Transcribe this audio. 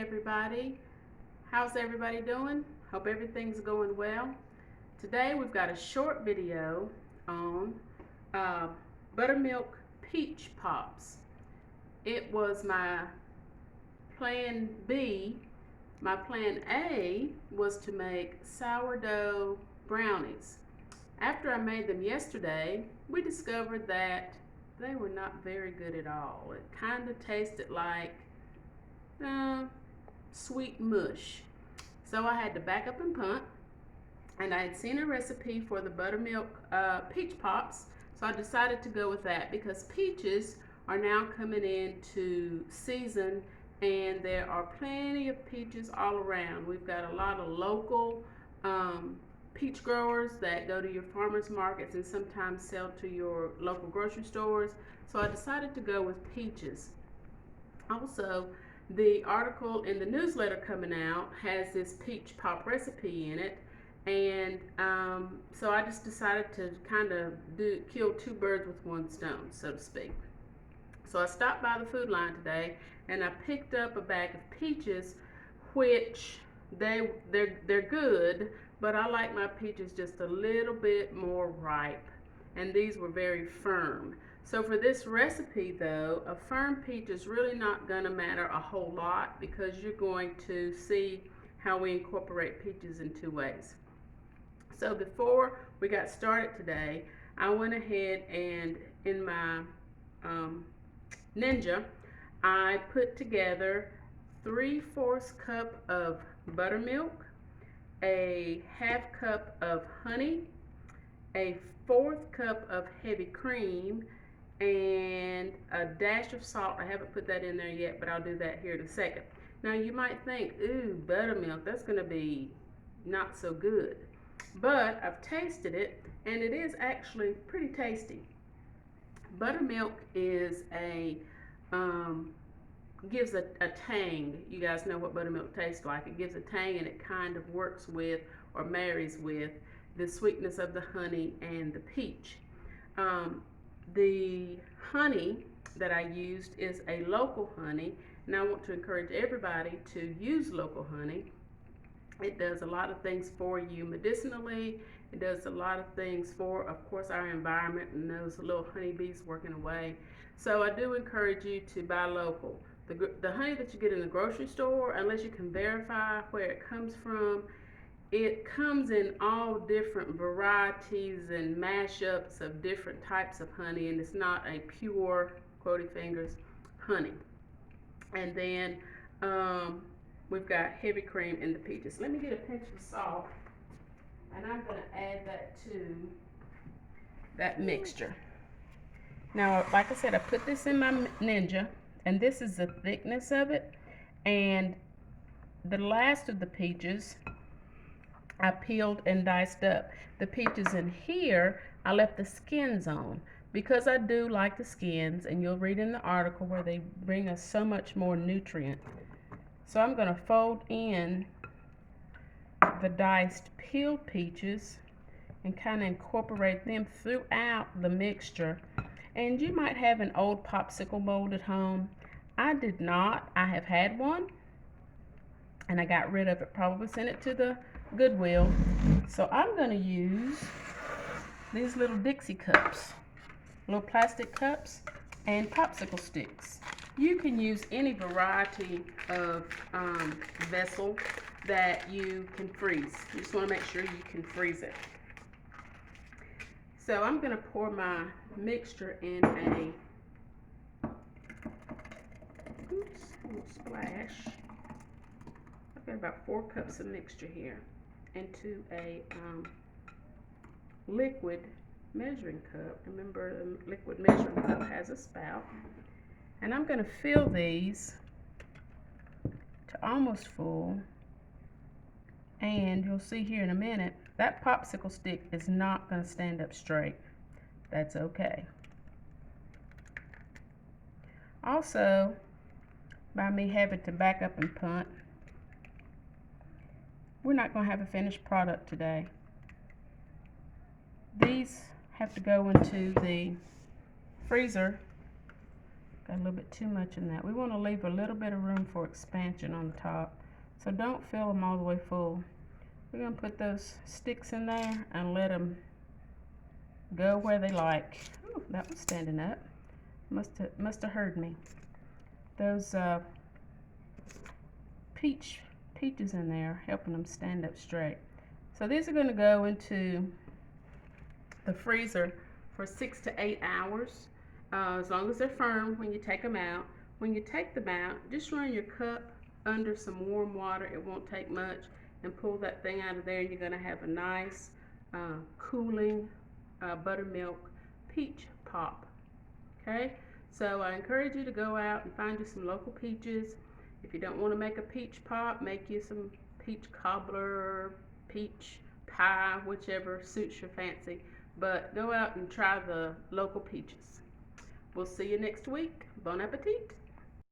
everybody. How's everybody doing? Hope everything's going well. Today we've got a short video on uh, Buttermilk Peach Pops. It was my plan B. My plan A was to make sourdough brownies. After I made them yesterday, we discovered that they were not very good at all. It kind of tasted like sweet mush. So I had to back up and punt, and I had seen a recipe for the buttermilk peach pops, so I decided to go with that because peaches are now coming into season and there are plenty of peaches all around. We've got a lot of local peach growers that go to your farmers markets and sometimes sell to your local grocery stores, so I decided to go with peaches. Also, the article in the newsletter coming out has this peach pop recipe in it, and so I just decided to kind of kill two birds with one stone, so to speak. So I stopped by the food line today and I picked up a bag of peaches, which they're good, but I like my peaches just a little bit more ripe, and these were very firm. So for this recipe though, a firm peach is really not going to matter a whole lot because you're going to see how we incorporate peaches in two ways. So before we got started today, I went ahead and in my Ninja, I put together 3/4 cup of buttermilk, a half cup of honey, a 1/4 cup of heavy cream, and a dash of salt. I haven't put that in there yet, but I'll do that here in a second. Now you might think, ooh, buttermilk, that's going to be not so good. But I've tasted it, and it is actually pretty tasty. Buttermilk is gives a tang. You guys know what buttermilk tastes like. It gives a tang, and it kind of works with or marries with the sweetness of the honey and the peach. The honey that I used is a local honey, and I want to encourage everybody to use local honey. It does a lot of things for you medicinally. It does a lot of things for, of course, our environment and those little honeybees working away. So I do encourage you to buy local. The honey that you get in the grocery store, unless you can verify where it comes from, it comes in all different varieties and mashups of different types of honey, and it's not a pure, quotey fingers, honey. And then we've got heavy cream in the peaches. Let me get a pinch of salt, and I'm going to add that to that mixture. Now, like I said, I put this in my Ninja, and this is the thickness of it. And the last of the peaches I peeled and diced up. The peaches in here, I left the skins on because I do like the skins, and you'll read in the article where they bring us so much more nutrient. So I'm going to fold in the diced peeled peaches and kind of incorporate them throughout the mixture. And you might have an old popsicle mold at home. I did not. I have had one, and I got rid of it, probably sent it to the Goodwill. So I'm going to use these little Dixie cups, little plastic cups, and popsicle sticks. You can use any variety of vessel that you can freeze. You just want to make sure you can freeze it. So I'm going to pour my mixture in a, oops, a little splash. I've got about 4 cups of mixture here into a liquid measuring cup. Remember, the liquid measuring cup has a spout. And I'm going to fill these to almost full. And you'll see here in a minute, that popsicle stick is not going to stand up straight. That's okay. Also, by me having to back up and punt, we're not going to have a finished product today. These have to go into the freezer Got a little bit too much in that. We want to leave a little bit of room for expansion on the top. So don't fill them all the way full. We're going to put those sticks in there and let them go where they like. Ooh, that was standing up. Must have heard me. Those peaches in there, helping them stand up straight. So these are going to go into the freezer for 6 to 8 hours, as long as they're firm when you take them out. When you take them out, just run your cup under some warm water. It won't take much, and pull that thing out of there, and you're going to have a nice cooling buttermilk peach pop. Okay, so I encourage you to go out and find you some local peaches. If you don't want to make a peach pop, make you some peach cobbler, peach pie, whichever suits your fancy. But go out and try the local peaches. We'll see you next week. Bon appetit.